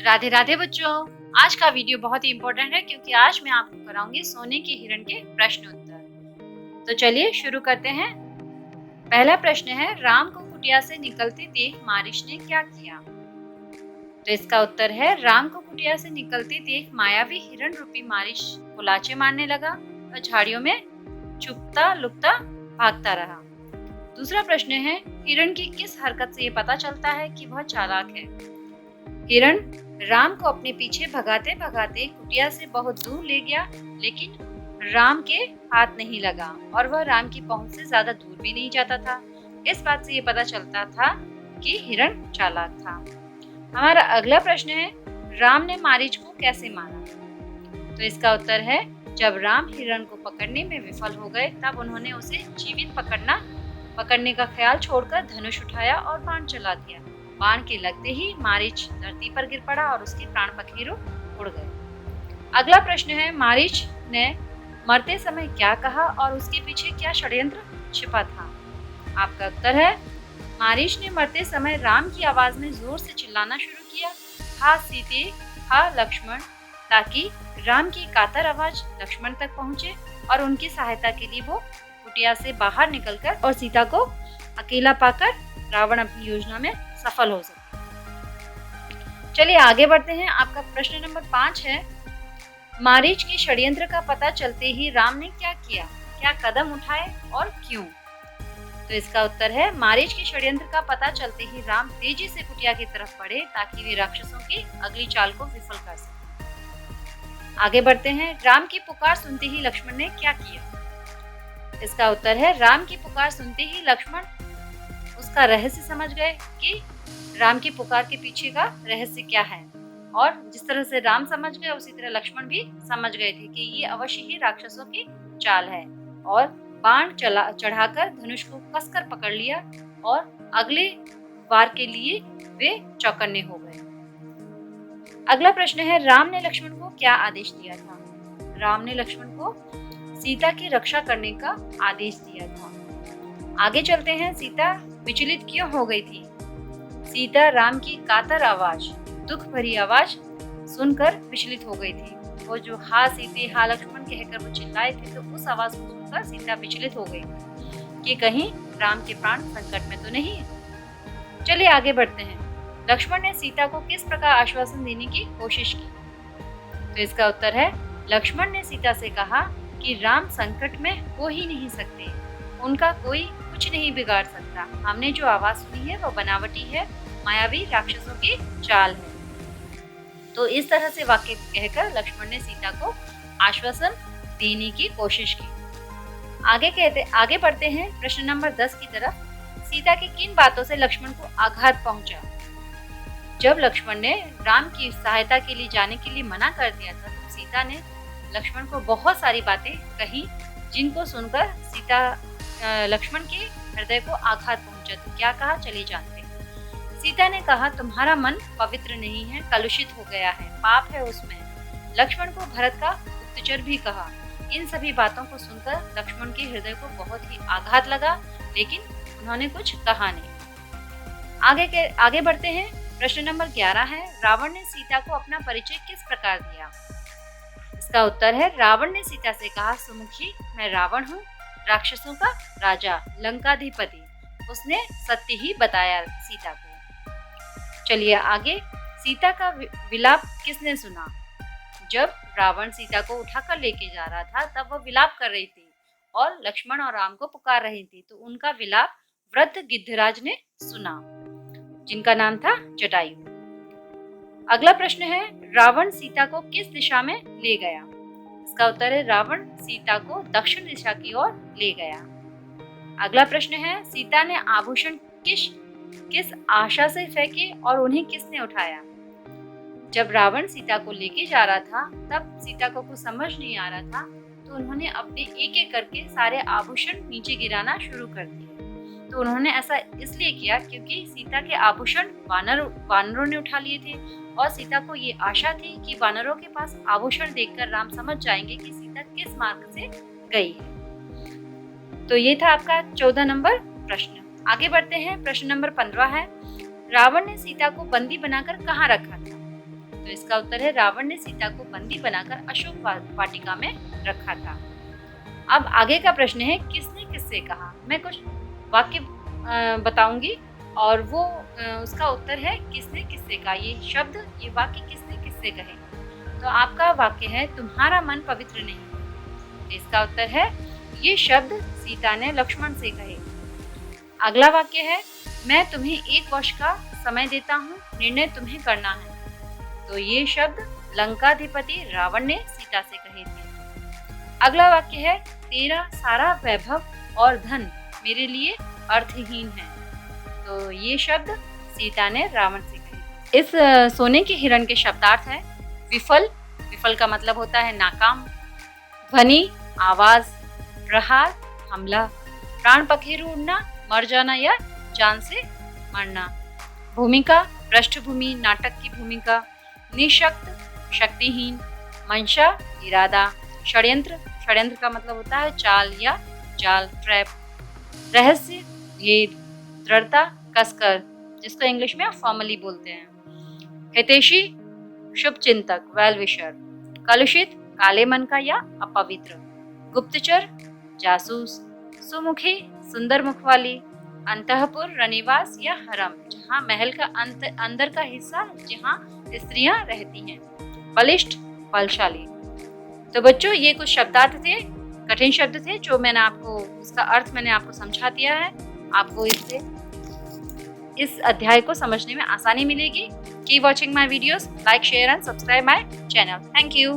राधे राधे बच्चों। आज का वीडियो बहुत ही इम्पोर्टेंट है क्योंकि आज मैं आपको कराऊंगी सोने के हिरण के प्रश्न उत्तर। तो चलिए शुरू करते हैं। पहला प्रश्न है, राम को कुटिया से निकलते देख मारिच ने क्या किया? तो इसका उत्तर है, राम को कुटिया से निकलते देख मायावी हिरण रूपी मारिच को लाचे मारने लगा और झाड़ियों में छुपता लुकता भागता रहा। दूसरा प्रश्न है, हिरण की किस हरकत से ये पता चलता है कि वह चालाक है? हिरण राम को अपने पीछे भगाते भगाते कुटिया से बहुत दूर ले गया, लेकिन राम के हाथ नहीं लगा और वह राम की पहुंच से ज्यादा दूर भी नहीं जाता था। इस बात से ये पता चलता था कि हिरण चालाक था। हमारा अगला प्रश्न है, राम ने मारीच को कैसे मारा? तो इसका उत्तर है, जब राम हिरण को पकड़ने में विफल हो गए तब उन्होंने उसे जीवित पकड़ने का ख्याल छोड़कर धनुष उठाया और बाण चला दिया। बाण के लगते ही मारीच धरती पर गिर पड़ा और उसके प्राण पखेरु उड़ गए। अगला प्रश्न है, मारीच ने मरते समय क्या कहा और उसके पीछे क्या षड्यंत्र छिपा था? आपका उत्तर है, मारीच ने मरते समय राम की आवाज में जोर से चिल्लाना शुरू किया, हा सीते हा लक्ष्मण, ताकि राम की कातर आवाज लक्ष्मण तक पहुंचे और उनकी सहायता के लिए वो कुटिया से बाहर निकलकर और सीता को अकेला पाकर रावण अपनी योजना में सफल हो सके। चलिए आगे बढ़ते हैं। आपका प्रश्न नंबर 5 है, मारीच के षड्यंत्र का पता चलते ही राम ने क्या किया, क्या कदम उठाए और क्यों? तो इसका उत्तर है, मारीच के षड्यंत्र का पता चलते ही राम तेजी से कुटिया की तरफ बढ़े ताकि वे राक्षसों की अगली चाल को विफल कर सके। आगे बढ़ते हैं। राम की पुकार सुनते ही लक्ष्मण ने क्या किया? इसका उत्तर है, राम की पुकार सुनते ही लक्ष्मण उसका रहस्य समझ गए कि राम की पुकार के पीछे का रहस्य क्या है, और जिस तरह से राम समझ गए उसी तरह लक्ष्मण भी समझ गए थे कि ये अवश्य ही राक्षसों की चाल है, और बाण चढ़ाकर धनुष को कसकर पकड़ लिया और अगले वार के लिए वे चौकन्ने हो गए। अगला प्रश्न है, राम ने लक्ष्मण को क्या आदेश दिया था? राम ने लक्ष्मण को सीता की रक्षा करने का आदेश दिया था। आगे चलते हैं। सीता विचलित क्यों हो गई थी? सीता राम की कातर आवाज, दुख भरी आवाज सुनकर विचलित हो गई थी। वो जो हा सीते हा लक्ष्मण कहकर वो चिल्लाए थे, तो उस आवाज को सुनकर सीता विचलित हो गई थी कि कहीं राम के प्राण संकट में तो नहीं। चलिए आगे बढ़ते हैं। लक्ष्मण ने सीता को किस प्रकार आश्वासन देने की कोशिश की? तो इसका उत्तर है, लक्ष्मण ने सीता से कहा कि राम संकट में हो ही नहीं सकते, उनका कोई कुछ नहीं बिगाड़ सकता। हमने जो आवाज सुनी है वो बनावटी है, मायावी राक्षसों की चाल है। तो इस तरह से वाक्य कहकर लक्ष्मण ने सीता को आश्वासन देने की कोशिश की। आगे बढ़ते हैं प्रश्न नंबर 10 की तरफ। सीता की किन बातों से लक्ष्मण को आघात पहुंचा? जब लक्ष्मण ने राम की सहायता के लिए जाने के लिए मना कर दिया था, तो सीता ने लक्ष्मण को बहुत सारी बातें कही, जिनको सुनकर लक्ष्मण के हृदय को आघात पहुंचा। तो क्या कहा, चलिए जानते हैं। सीता ने कहा, तुम्हारा मन पवित्र नहीं है, कलुषित हो गया है, पाप है उसमें। लक्ष्मण को भरत का गुप्तचर भी कहा। इन सभी बातों को सुनकर लक्ष्मण के हृदय को बहुत ही आघात लगा, लेकिन उन्होंने कुछ कहा नहीं। आगे बढ़ते हैं। प्रश्न नंबर 11 है, रावण ने सीता को अपना परिचय किस प्रकार दिया? इसका उत्तर है, रावण ने सीता से कहा, सुमुखी, मैं रावण हूँ, राक्षसों का राजा, लंकाधिपति। उसने सत्य ही बताया सीता को। चलिए आगे। सीता का विलाप किसने सुना? जब रावण सीता को उठाकर लेके जा रहा था, तब वह विलाप कर रही थी और लक्ष्मण और राम को पुकार रही थी। तो उनका विलाप वृद्ध गिद्धराज ने सुना, जिनका नाम था जटायु। अगला प्रश्न है, रावण सीता को किस दिशा में ले गया? इसका उत्तर है, रावण सीता को दक्षिण दिशा की ओर ले गया। अगला प्रश्न है, सीता ने आभूषण किस आशा से फेंके और उन्हें किसने उठाया? जब रावण सीता को लेके जा रहा था, तब सीता को कुछ समझ नहीं आ रहा था, तो उन्होंने अपने एक एक करके सारे आभूषण नीचे गिराना शुरू कर दिए। तो उन्होंने ऐसा इसलिए किया क्योंकि सीता के आभूषण वानरों ने उठा लिए थे, और सीता को ये आशा थी कि वानरों के पास आभूषण देखकर राम समझ जाएंगे कि सीता किस मार्ग से गई है। तो ये था आपका 14 नंबर प्रश्न। आगे बढ़ते हैं। प्रश्न नंबर 15 है, रावण ने सीता को बंदी बनाकर कहाँ रखा था? तो इसका उत्तर है रावण ने सीता को बंदी बनाकर अशोक वाटिका में रखा था। अब आगे का प्रश्न है किसने किससे कहा। मैं कुछ वाक्य बताऊंगी और वो उसका उत्तर है किसने किससे कहा। ये वाक्य किसने किससे कहे। तो आपका वाक्य है तुम्हारा मन पवित्र नहीं। तो इसका उत्तर है ये शब्द सीता ने लक्ष्मण से कहे। अगला वाक्य है मैं तुम्हें 1 वर्ष का समय देता हूँ, निर्णय तुम्हें करना है। तो ये शब्द लंकाधिपति रावण ने सीता से कहे थे। अगला वाक्य है तेरा सारा वैभव और धन मेरे लिए अर्थहीन है। तो ये शब्द सीता ने रावण से कहे। इस सोने के हिरण के शब्दार्थ है विफल, विफल का मतलब होता है नाकाम, ध्वनि आवाज, प्रहार हमला, प्राण पखेरु उड़ना, मर जाना या जान से मरना, भूमिका पृष्ठभूमि नाटक की भूमिका, निशक्त शक्तिहीन, मंशा इरादा, षड्यंत्र, षड्यंत्र का मतलब होता है चाल या जाल ट्रैप, रहस्य भेद, दृढ़ता कसकर जिसको इंग्लिश में फॉर्मली बोलते हैं, हितैषी शुभ चिंतक वेल विशर, कलुषित काले मन का या अपवित्र, गुप्तचर जासूस, सुमुखी सुंदर मुख वाली, अंतःपुर रनिवास या हरम जहाँ महल का अंदर का हिस्सा जहाँ स्त्रियां रहती हैं, बलिष्ठ बलशाली। तो बच्चों ये कुछ शब्दार्थ थे, कठिन शब्द थे जो मैंने आपको उसका अर्थ मैंने आपको समझा दिया है। आपको इससे इस अध्याय को समझने में आसानी मिलेगी। Keep watching my videos, like share and subscribe my channel. Thank you.